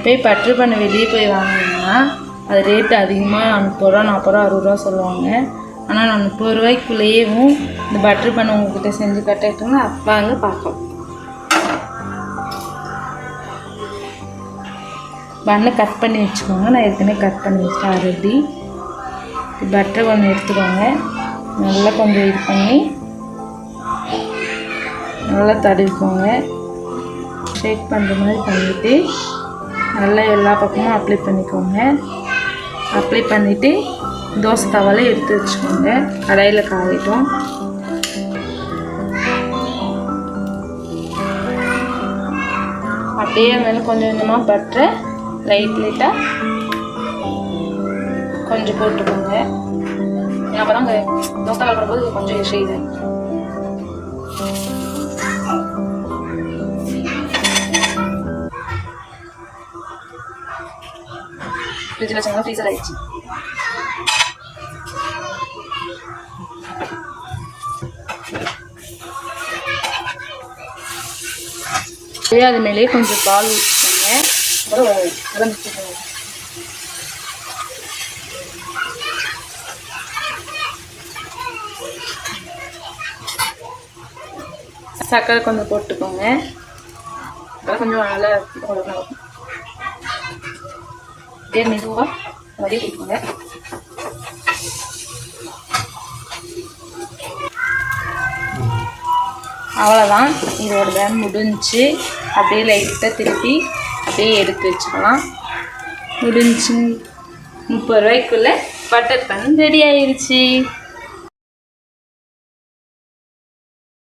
போய் பட்டர் பண்ண வெளியே போய் வாங்கினீங்கன்னா அது ரேட்டு அதிகமாக 30 ரூபா 40 ரூபா 60 ரூபா சொல்லுவாங்க. ஆனால் நான் 30 ரூபாய்க்குள்ளேயும் இந்த பட்டர் பண்ண உங்ககிட்ட செஞ்சு கட்டிட்டுங்க அப்பாங்க பார்க்கலாம். பண்ணை கட் பண்ணி வச்சுக்கோங்க. நான் ஏற்கனவே கட் பண்ணி வச்சுட்டேன் ஆல்ரெடி. பட்டர் கொஞ்சம் எடுத்துக்கோங்க. நல்லா கொஞ்சம் இது பண்ணி நல்லா தடவிக்கோங்க. ஷேக் பண்ணுற மாதிரி பண்ணிவிட்டு நல்லா எல்லா பக்கமும் அப்ளை பண்ணிக்கோங்க. அப்ளை பண்ணிவிட்டு தோசை தவால எடுத்து வச்சுக்கோங்க. கடாயில் காயட்டும். அப்படியே மேலே கொஞ்சம் கொஞ்சமாக பட்டரை லைட்டாக கொஞ்சம் போட்டுக்கோங்க. அப்போ தான் தோசை தவால் போடும்போது கொஞ்சம் எசையுது. ஃப்ரிட்ஜில் வச்சாங்க ஃப்ரீசர் ஆகிடுச்சு. அது மேலேயே கொஞ்சம் பால் ஊற்றிக்கோங்க. அப்புறம் சர்க்கரை கொஞ்சம் போட்டுக்கோங்க. அப்புறம் கொஞ்சம் நல்லா அப்படியே மெதுவாக வடி கொடுக்குங்க. அவ்வளோதான், இதோட வேலை முடிஞ்சு. அப்படியே லைட்டாக திருப்பி அப்படியே எடுத்து வச்சுக்கலாம். முடிஞ்சு 30 ரூபாய்க்குள்ளே பட்டர் பண்ண ரெடி ஆயிடுச்சு.